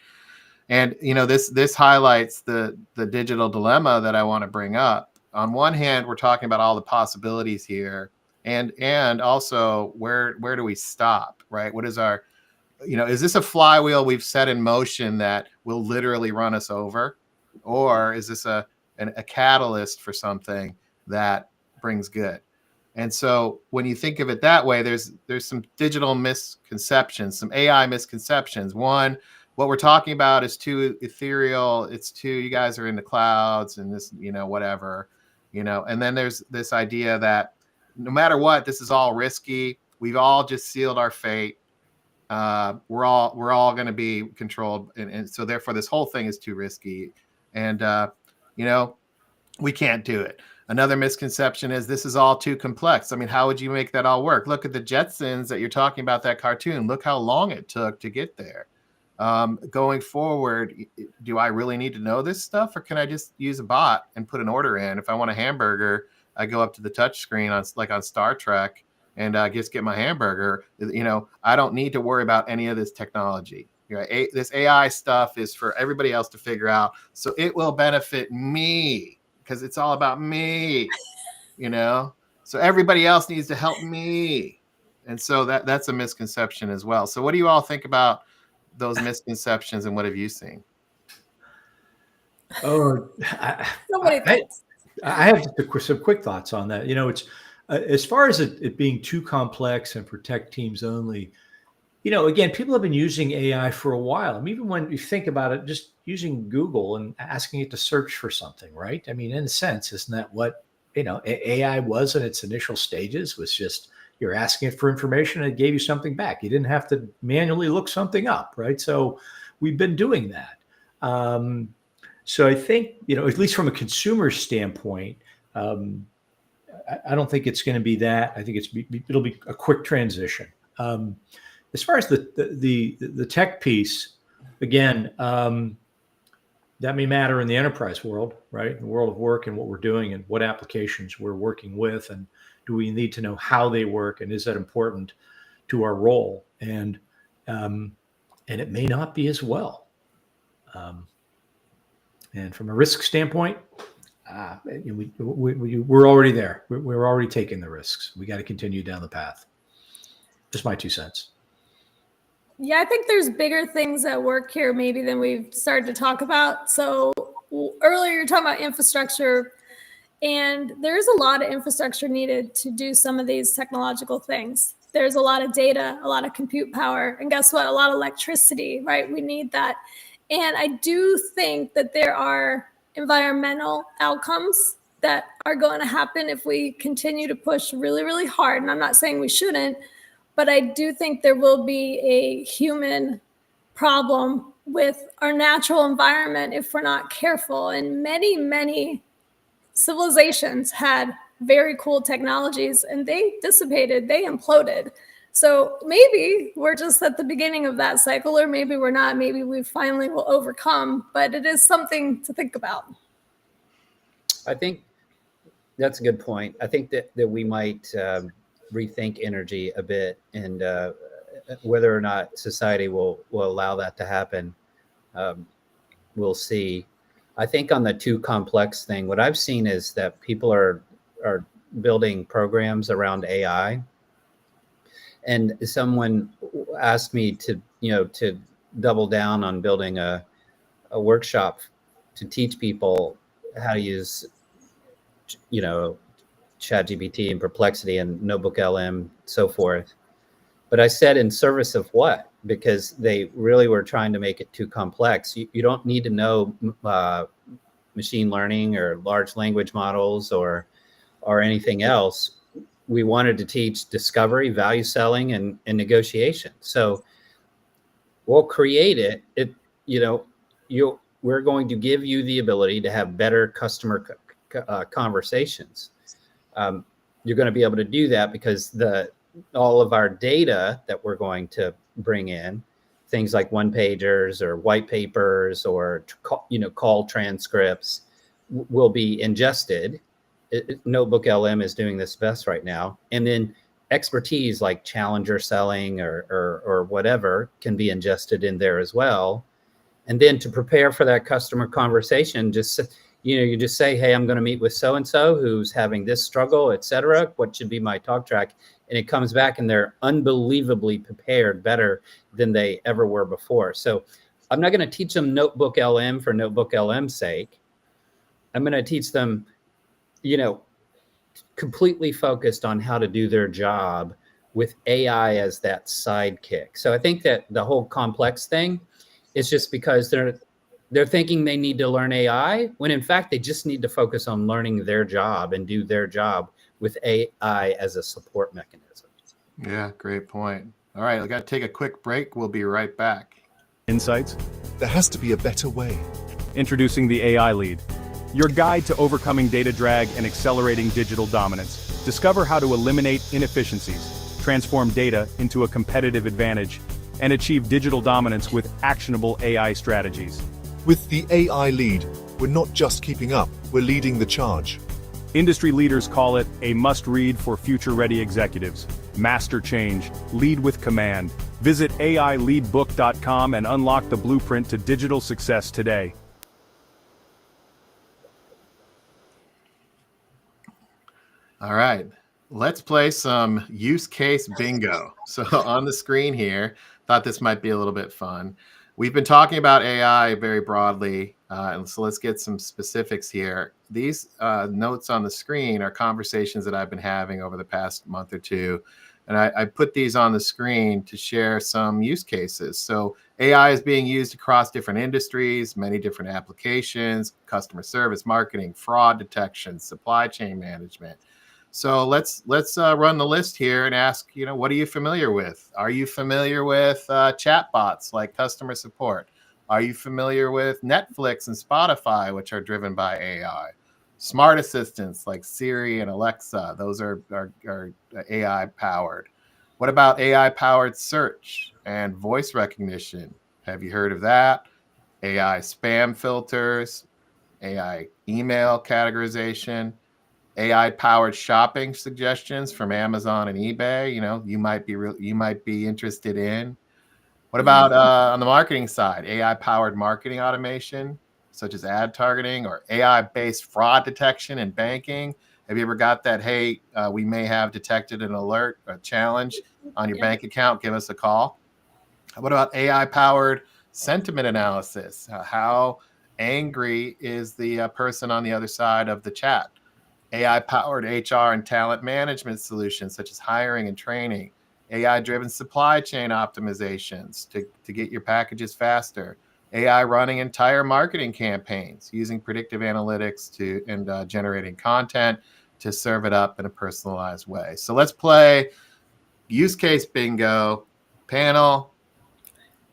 And, this highlights the digital dilemma that I want to bring up. On one hand, we're talking about all the possibilities here. And also, where do we stop, right? What is our, is this a flywheel we've set in motion that will literally run us over? Or is this a catalyst for something that brings good? And so when you think of it that way, there's some digital misconceptions, some AI misconceptions. One, what we're talking about is too ethereal. It's too, you guys are in the clouds and this, whatever, and then there's this idea that no matter what, this is all risky. We've all just sealed our fate. We're all going to be controlled. And so therefore this whole thing is too risky. And, we can't do it. Another misconception is this is all too complex. I mean, how would you make that all work? Look at the Jetsons that you're talking about, that cartoon. Look how long it took to get there. Going forward, do I really need to know this stuff, or can I just use a bot and put an order in? If I want a hamburger, I go up to the touch screen on Star Trek and just get my hamburger. I don't need to worry about any of this technology. This AI stuff is for everybody else to figure out. So it will benefit me because it's all about me, So everybody else needs to help me. And so that's a misconception as well. So what do you all think about those misconceptions, and what have you seen? Oh, I have some quick thoughts on that. It's as far as it being too complex and for tech teams only. Again, people have been using AI for a while. I mean, even when you think about it, just using Google and asking it to search for something, right? I mean, in a sense, isn't that what, AI was in its initial stages? Was just you're asking it for information and it gave you something back. You didn't have to manually look something up, right? So we've been doing that. So I think, at least from a consumer standpoint, I don't think it's going to be that. I think it'll be a quick transition. As far as the tech piece, again, that may matter in the enterprise world, right? The world of work and what we're doing and what applications we're working with, and do we need to know how they work, and is that important to our role? And it may not be as well. And from a risk standpoint, we're already there. We're already taking the risks. We got to continue down the path. Just my 2 cents. Yeah, I think there's bigger things at work here maybe than we've started to talk about. So earlier you're talking about infrastructure, and there's a lot of infrastructure needed to do some of these technological things. There's a lot of data, a lot of compute power, and guess what? A lot of electricity, right? We need that. And I do think that there are environmental outcomes that are going to happen if we continue to push really, really hard. And I'm not saying we shouldn't, but I do think there will be a human problem with our natural environment if we're not careful. And many, many civilizations had very cool technologies and they dissipated, they imploded. So maybe we're just at the beginning of that cycle, or maybe we're not. Maybe we finally will overcome, but it is something to think about. I think that's a good point. I think that we might rethink energy a bit, and whether or not society will allow that to happen, we'll see. I think on the too complex thing, what I've seen is that people are building programs around AI. And someone asked me to double down on building a workshop to teach people how to use, ChatGPT and Perplexity and NotebookLM, so forth. But I said, in service of what? Because they really were trying to make it too complex. You don't need to know machine learning or large language models or anything else. We wanted to teach discovery, value selling, and negotiation. So we'll create it. We're going to give you the ability to have better customer conversations. You're going to be able to do that because all of our data that we're going to bring in, things like one-pagers or white papers or call transcripts, will be ingested. NotebookLM is doing this best right now, and then expertise like challenger selling or whatever can be ingested in there as well. And then to prepare for that customer conversation, you just say, hey, I'm going to meet with so-and-so who's having this struggle, etc. What should be my talk track? And it comes back and they're unbelievably prepared, better than they ever were before. So I'm not going to teach them NotebookLM for NotebookLM's sake. I'm going to teach them, completely focused on how to do their job with AI as that sidekick. So I think that the whole complex thing is just because they're thinking they need to learn AI, when in fact they just need to focus on learning their job and do their job with AI as a support mechanism. Yeah, great point. All right, I got to take a quick break. We'll be right back. Insights? There has to be a better way. Introducing the AI Lead, your guide to overcoming data drag and accelerating digital dominance. Discover how to eliminate inefficiencies, transform data into a competitive advantage, and achieve digital dominance with actionable AI strategies. With the AI Lead, we're not just keeping up, we're leading the charge. Industry leaders call it a must-read for future-ready executives. Master change, lead with command. Visit AILeadbook.com and unlock the blueprint to digital success today. All right, let's play some use case bingo. So on the screen here, thought this might be a little bit fun. We've been talking about AI very broadly, and so let's get some specifics here. These notes on the screen are conversations that I've been having over the past month or two, and I put these on the screen to share some use cases. So AI is being used across different industries, many different applications, customer service, marketing, fraud detection, supply chain management. So let's run the list here and ask, what are you familiar with? Are you familiar with chatbots like customer support? Are you familiar with Netflix and Spotify, which are driven by AI? Smart assistants like Siri and Alexa, those are AI powered. What about AI powered search and voice recognition? Have you heard of that? AI spam filters, AI email categorization, AI-powered shopping suggestions from Amazon and eBay. You might be interested in. What about on the marketing side? AI-powered marketing automation, such as ad targeting, or AI-based fraud detection in banking. Have you ever got that? Hey, we may have detected an alert, a challenge on your bank account. Give us a call. What about AI-powered sentiment analysis? How angry is the person on the other side of the chat? AI-powered HR and talent management solutions, such as hiring and training. AI-driven supply chain optimizations to get your packages faster. AI running entire marketing campaigns using predictive analytics and generating content to serve it up in a personalized way. So let's play use case bingo. Panel,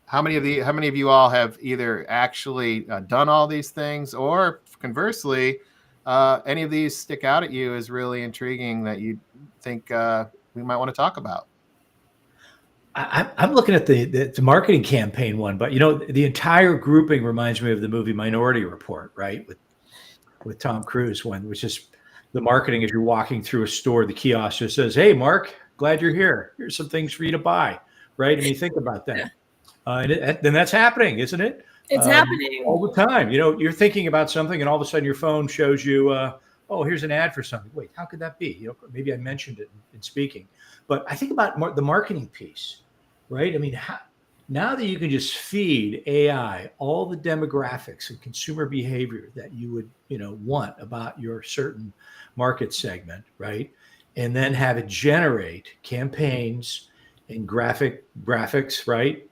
how many of you all have either actually done all these things, or conversely, any of these stick out at you as really intriguing that you think we might want to talk about? I'm looking at the marketing campaign one, but the entire grouping reminds me of the movie Minority Report, right? With with Tom Cruise one, which is the marketing as you're walking through a store, the kiosk just says, "Hey, Mark, glad you're here. Here's some things for you to buy." Right? I mean, think about that. Then that's happening, isn't it? It's happening all the time. You're thinking about something, and all of a sudden your phone shows you, "Oh, here's an ad for something." Wait, how could that be? Maybe I mentioned it in speaking, but I think about the marketing piece, right? I mean, now that you can just feed AI all the demographics and consumer behavior that you would, want about your certain market segment, right? And then have it generate campaigns and graphics, right?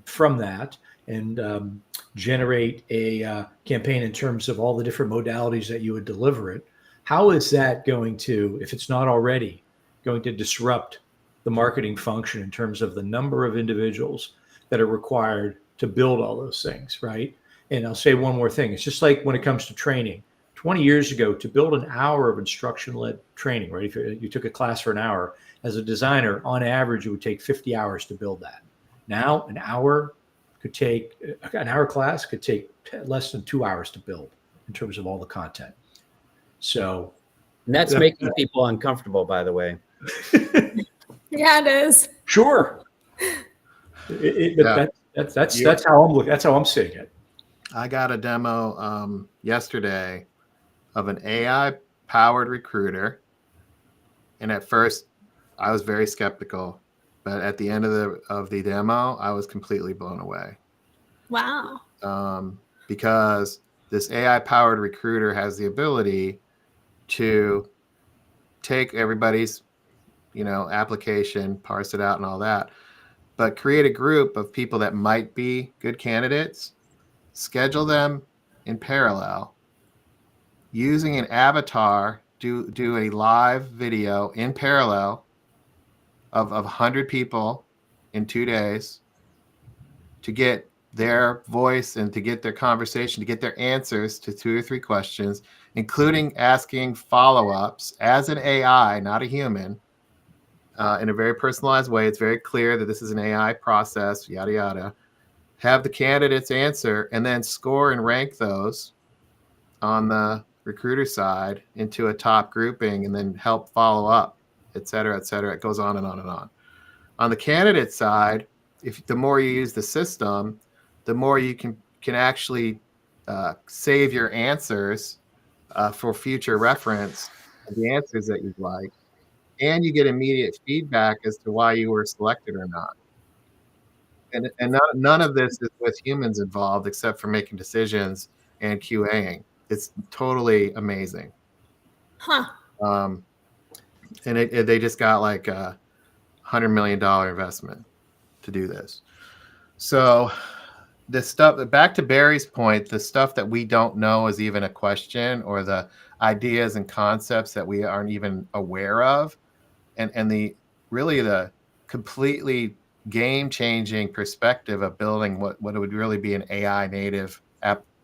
From that, and generate a campaign in terms of all the different modalities that you would deliver it. How is that going to, if it's not already, going to disrupt the marketing function in terms of the number of individuals that are required to build all those things, right? And I'll say one more thing. It's just like when it comes to training. 20 years ago, to build an hour of instruction-led training, right? If you took a class for an hour, as a designer, on average, it would take 50 hours to build that. Now, an hour class could take less than 2 hours to build in terms of all the content. So, and that's making people uncomfortable, by the way. Yeah, it is. Sure. That's how I'm looking. That's how I'm seeing it. I got a demo yesterday of an AI-powered recruiter, and at first, I was very skeptical, but at the end of the demo, I was completely blown away. Wow. Because this AI-powered recruiter has the ability to take everybody's, application, parse it out and all that, but create a group of people that might be good candidates, schedule them in parallel, using an avatar, do a live video in parallel of 100 people in 2 days to get their voice and to get their conversation, to get their answers to 2 or 3 questions, including asking follow-ups as an AI, not a human, in a very personalized way. It's very clear that this is an AI process, yada, yada. Have the candidates answer and then score and rank those on the recruiter side into a top grouping and then help follow up, et cetera, et cetera. It goes on and on and on. On the candidate side, the more you use the system, the more you can actually save your answers for future reference, the answers that you'd like, and you get immediate feedback as to why you were selected or not. And none of this is with humans involved except for making decisions and QAing. It's totally amazing. Huh. And they just got like a $100 million investment to do this. So the stuff, back to Barry's point, the stuff that we don't know is even a question, or the ideas and concepts that we aren't even aware of, and the completely game-changing perspective of building what it would really be an AI native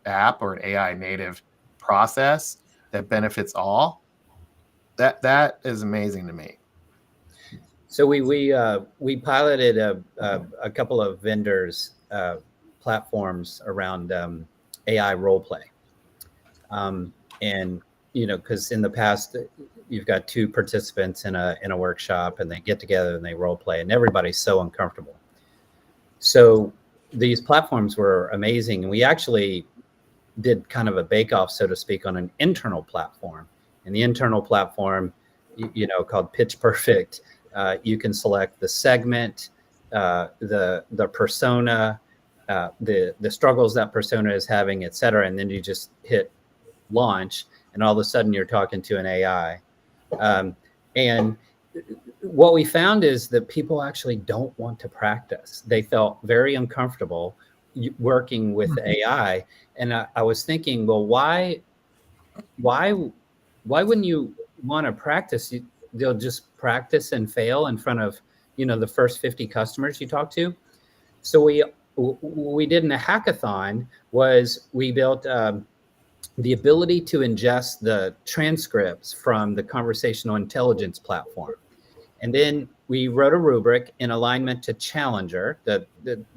app or an AI native process that benefits all. That is amazing to me. So we piloted a couple of vendors platforms around AI role play, and because in the past you've got 2 participants in a workshop and they get together and they role play and everybody's so uncomfortable. So these platforms were amazing, and we actually did kind of a bake-off, so to speak, on an internal platform. And the internal platform, called Pitch Perfect, you can select the segment, the persona, the struggles that persona is having, et cetera, and then you just hit launch, and all of a sudden you're talking to an AI. And what we found is that people actually don't want to practice. They felt very uncomfortable working with AI. And I was thinking, well, why wouldn't you want to practice? They'll just practice and fail in front of, the first 50 customers you talk to. So we did in a hackathon was we built the ability to ingest the transcripts from the conversational intelligence platform. And then we wrote a rubric in alignment to Challenger, the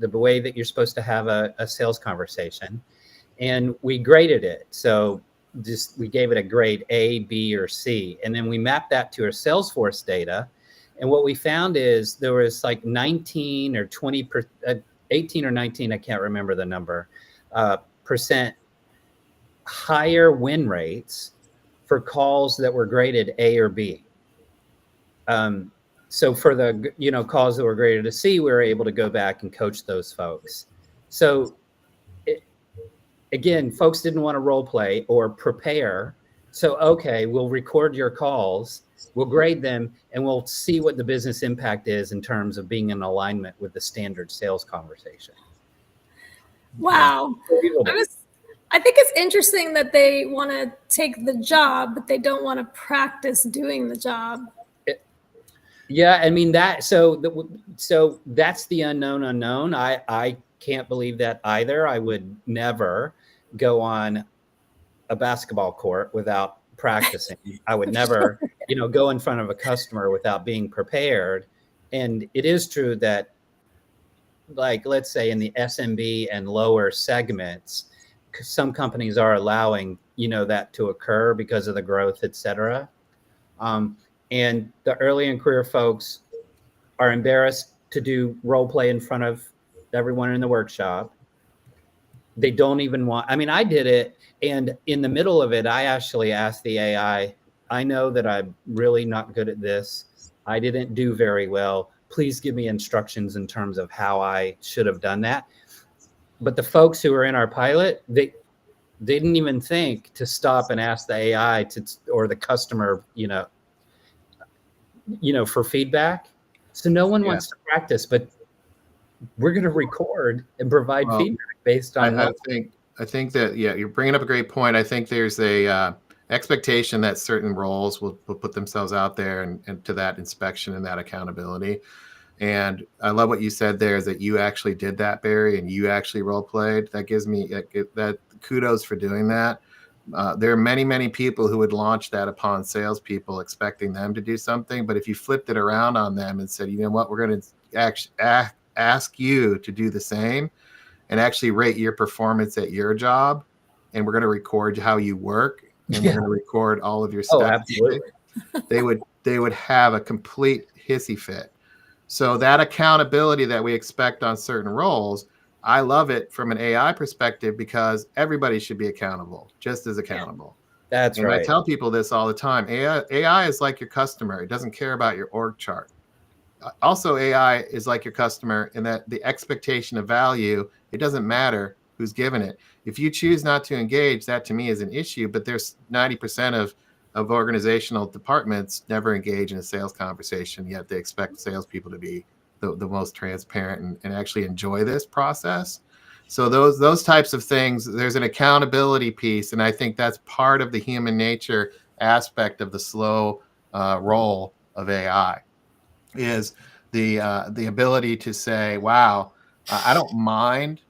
way that you're supposed to have a sales conversation. And we graded it. So we gave it a grade A, B, or C. And then we mapped that to our Salesforce data. And what we found is there was like 19 or 20, 18 or 19, I can't remember the number, percent higher win rates for calls that were graded A or B. So for the calls that were graded a C, we were able to go back and coach those folks. So again, folks didn't want to role play or prepare. So, okay, we'll record your calls, we'll grade them, and we'll see what the business impact is in terms of being in alignment with the standard sales conversation. Wow. I think it's interesting that they want to take the job, but they don't want to practice doing the job. Yeah, I mean so that's the unknown. I can't believe that either. I would never go on a basketball court without practicing. I would never, go in front of a customer without being prepared. And it is true that, like, let's say in the SMB and lower segments, some companies are allowing, that to occur because of the growth, et cetera. And the early in career folks are embarrassed to do role play in front of everyone in the workshop. They don't even want, I did it. And in the middle of it, I actually asked the AI, I know that I'm really not good at this. I didn't do very well. Please give me instructions in terms of how I should have done that. But the folks who were in our pilot, they didn't even think to stop and ask the AI or the customer, for feedback. So no one wants to practice, but we're going to record and provide feedback based on. I think that, you're bringing up a great point. I think there's a expectation that certain roles will put themselves out there and to that inspection and that accountability. And I love what you said there is that you actually did that, Barry, and you actually role played. That gives me that kudos for doing that. There are many, many people who would launch that upon salespeople expecting them to do something. But if you flipped it around on them and said, you know what, we're going to ask you to do the same and actually rate your performance at your job. And we're going to record how you work. And we're going to record all of your stuff. Oh, absolutely. They would have a complete hissy fit. So that accountability that we expect on certain roles, I love it from an AI perspective because everybody should be accountable, just as accountable. That's right. I tell people this all the time. AI is like your customer. It doesn't care about your org chart. Also, AI is like your customer in that the expectation of value, it doesn't matter who's given it. If you choose not to engage, that to me is an issue, but there's 90% of organizational departments never engage in a sales conversation, yet they expect salespeople to be the most transparent and actually enjoy this process. So those types of things, there's an accountability piece, and I think that's part of the human nature aspect of the slow role of AI, is the ability to say, wow, I don't mind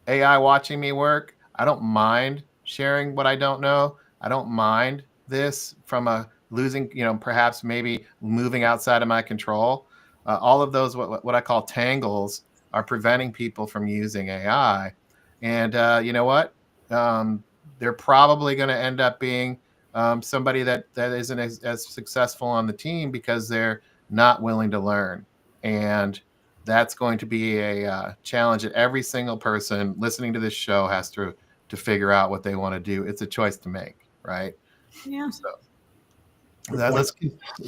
AI watching me work. I don't mind sharing what I don't know. I don't mind this from a losing, perhaps maybe moving outside of my control. All of those, what I call tangles, are preventing people from using AI. And you know what? They're probably going to end up being somebody that isn't as successful on the team because they're not willing to learn. And that's going to be a challenge that every single person listening to this show has to figure out what they want to do. It's a choice to make, right? Yeah. So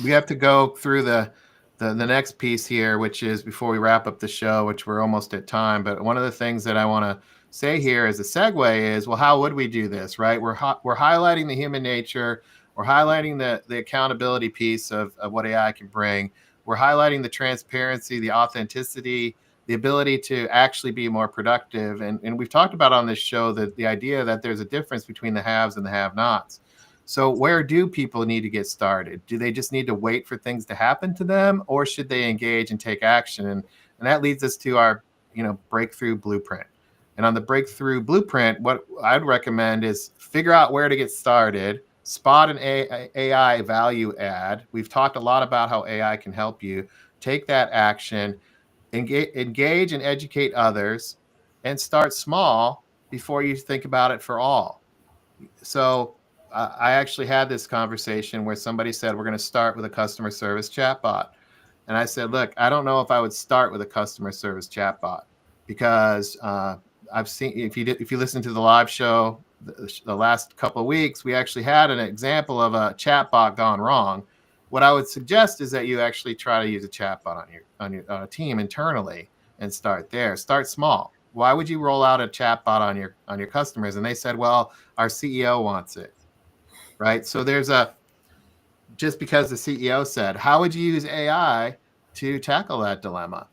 we have to go through the next piece here, which is before we wrap up the show, which we're almost at time. But one of the things that I want to say here as a segue is, well, how would we do this, right? We're highlighting the human nature. We're highlighting the accountability piece of what AI can bring. We're highlighting the transparency, the authenticity, the ability to actually be more productive. And we've talked about on this show that the idea that there's a difference between the haves and the have-nots. So where do people need to get started? Do they just need to wait for things to happen to them, or should they engage and take action? And that leads us to our, breakthrough blueprint. And on the breakthrough blueprint, what I'd recommend is figure out where to get started, spot an AI value add. We've talked a lot about how AI can help you. Take that action, engage and educate others, and start small before you think about it for all. So I actually had this conversation where somebody said, we're going to start with a customer service chatbot. And I said, look, I don't know if I would start with a customer service chatbot because I've seen, if you listen to the live show, the last couple of weeks, we actually had an example of a chatbot gone wrong. What I would suggest is that you actually try to use a chatbot on your team internally and start there. Start small. Why would you roll out a chatbot on your customers? And they said, well, our CEO wants it, right? So just because the CEO said, how would you use AI to tackle that dilemma,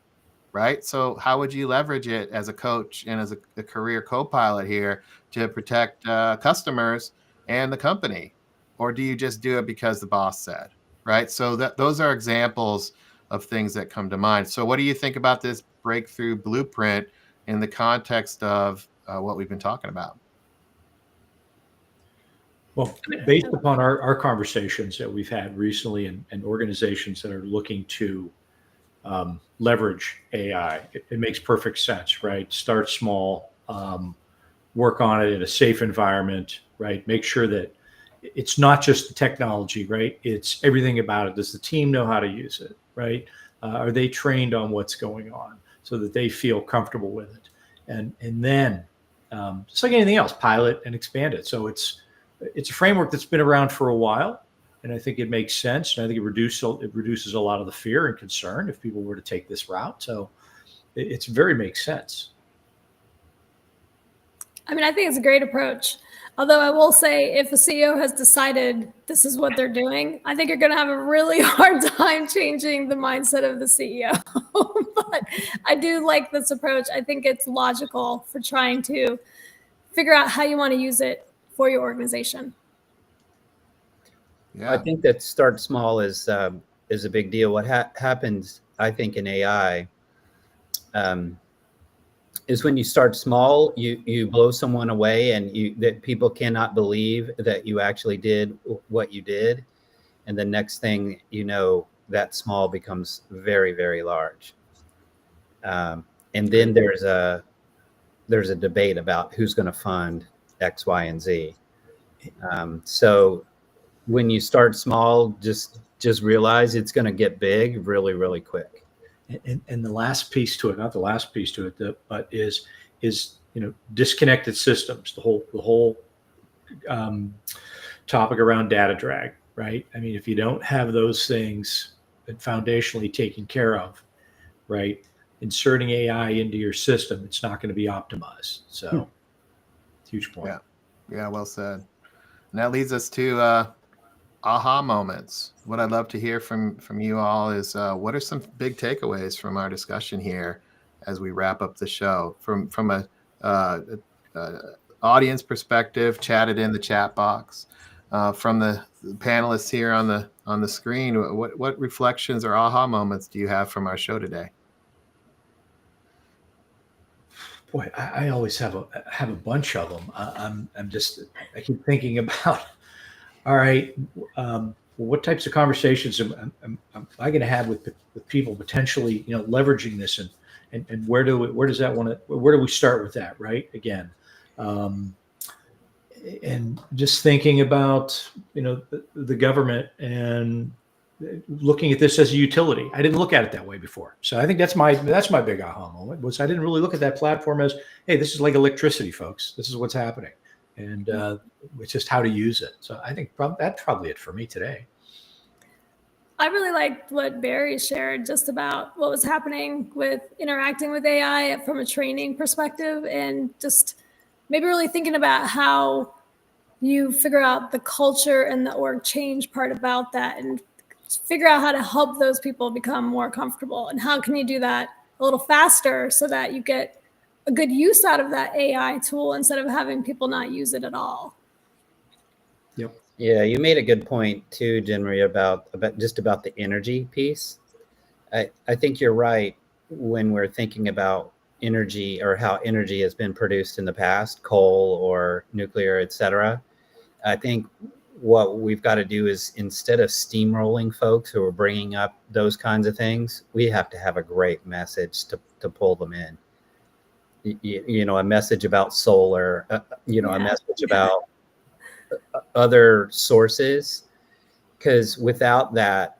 right? So how would you leverage it as a coach and as a career co-pilot here to protect customers and the company? Or do you just do it because the boss said, right? So those are examples of things that come to mind. So what do you think about this breakthrough blueprint in the context of what we've been talking about? Well, based upon our conversations that we've had recently and organizations that are looking to leverage AI, it makes perfect sense, right? Start small, work on it in a safe environment, right? Make sure that it's not just the technology, right? It's everything about it. Does the team know how to use it, right? Are they trained on what's going on so that they feel comfortable with it? And then, just like anything else, pilot and expand it. So it's a framework that's been around for a while, and I think it makes sense. And I think it reduces a lot of the fear and concern if people were to take this route. So it's very makes sense. I mean, I think it's a great approach. Although I will say, if a CEO has decided this is what they're doing, I think you're going to have a really hard time changing the mindset of the CEO. But I do like this approach. I think it's logical for trying to figure out how you want to use it for your organization. Yeah. I think that start small is a big deal. What happens, I think, in AI is when you start small, you blow someone away, and that people cannot believe that you actually did what you did, and the next thing you know, that small becomes very, very large. And then there's a debate about who's going to fund X, Y, and Z. So when you start small, just realize it's going to get big really, really quick. And the last piece to it, not the last piece to it, but is disconnected systems. The whole topic around data drag, right? I mean, if you don't have those things foundationally taken care of, right, inserting AI into your system, it's not going to be optimized. So, huge point. Yeah, well said. And that leads us to aha moments. What I'd love to hear from you all is what are some big takeaways from our discussion here as we wrap up the show from a audience perspective, chatted in the chat box, from the panelists here on the screen. What reflections or aha moments do you have from our show today? Boy, I always have a bunch of them. I keep thinking about, all right, what types of conversations am I going to have with people potentially, leveraging this, and where do we start with that, right? Again, and just thinking about the government and looking at this as a utility. I didn't look at it that way before. So I think that's my big aha moment, was I didn't really look at that platform as, hey, this is like electricity, folks. This is what's happening. And it's just how to use it. So I think that's probably it for me today. I really liked what Barry shared just about what was happening with interacting with AI from a training perspective, and just maybe really thinking about how you figure out the culture and the org change part about that, and figure out how to help those people become more comfortable, and how can you do that a little faster so that you get a good use out of that AI tool instead of having people not use it at all. Yep. Yeah, you made a good point too, Jenry, about the energy piece. I think you're right when we're thinking about energy, or how energy has been produced in the past, coal or nuclear, et cetera. I think what we've got to do is, instead of steamrolling folks who are bringing up those kinds of things, we have to have a great message to pull them in. A message about solar, a message about other sources, because without that,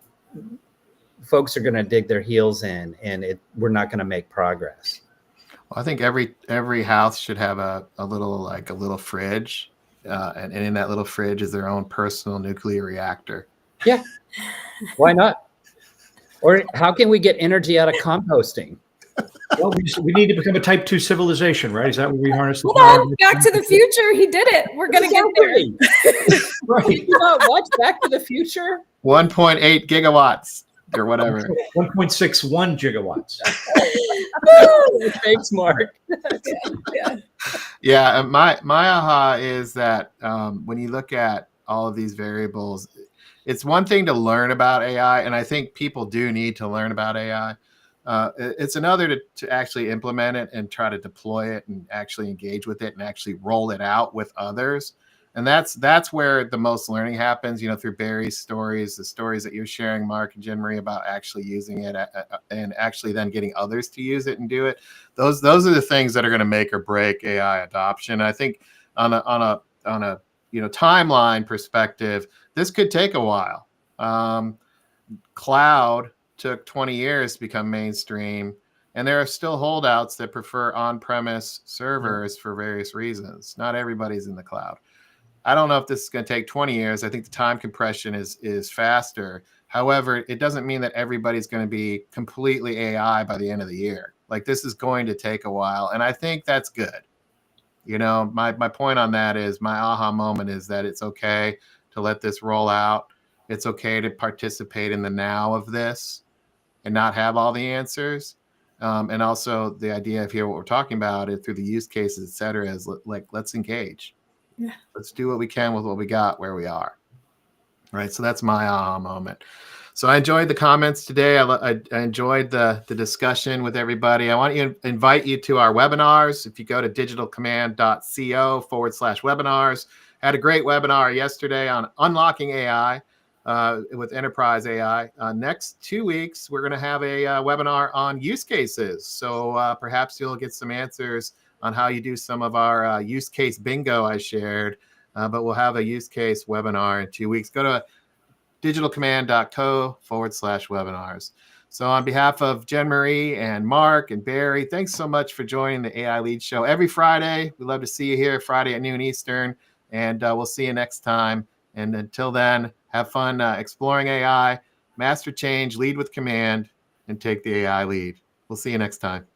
folks are going to dig their heels in, and we're not going to make progress. Well, I think every house should have a little fridge, and in that little fridge is their own personal nuclear reactor. Yeah, why not? Or how can we get energy out of composting? Well, we need to become a type 2 civilization, right? Is that where we harness the Hold power? on, Back to the Future. He did it. We're gonna get there. Right. You not watch Back to the Future? 1.8 gigawatts or whatever. 1.61 gigawatts. Thanks, Mark. Yeah, and my aha is that when you look at all of these variables, it's one thing to learn about AI, and I think people do need to learn about AI. It's another to actually implement it and try to deploy it and actually engage with it and actually roll it out with others. And that's where the most learning happens, through Barry's stories, the stories that you're sharing, Mark and Jean Marie, about actually using it and actually then getting others to use it and do it. Those are the things that are going to make or break AI adoption. I think on a timeline perspective, this could take a while. Cloud took 20 years to become mainstream, and there are still holdouts that prefer on-premise servers for various reasons. Not everybody's in the cloud. I don't know if this is going to take 20 years. I think the time compression is faster. However, it doesn't mean that everybody's going to be completely AI by the end of the year. Like, this is going to take a while, and I think that's good. My point on that is, my aha moment is that it's okay to let this roll out. It's okay to participate in the now of this and not have all the answers. And also the idea of here, what we're talking about it through the use cases, et cetera, is let's engage. Yeah. Let's do what we can with what we got where we are. Right. So that's my aha moment. So I enjoyed the comments today. I enjoyed the discussion with everybody. I want to invite you to our webinars. If you go to digitalcommand.co/webinars, had a great webinar yesterday on unlocking AI with enterprise AI. Next 2 weeks, we're going to have a webinar on use cases. So perhaps you'll get some answers on how you do some of our use case bingo I shared. But we'll have a use case webinar in 2 weeks. Go to digitalcommand.co/webinars. So on behalf of Jean Marie and Mark and Barry, thanks so much for joining the AI Lead Show every Friday. We love to see you here Friday at noon Eastern, and we'll see you next time. And until then, have fun exploring AI, master change, lead with command, and take the AI lead. We'll see you next time.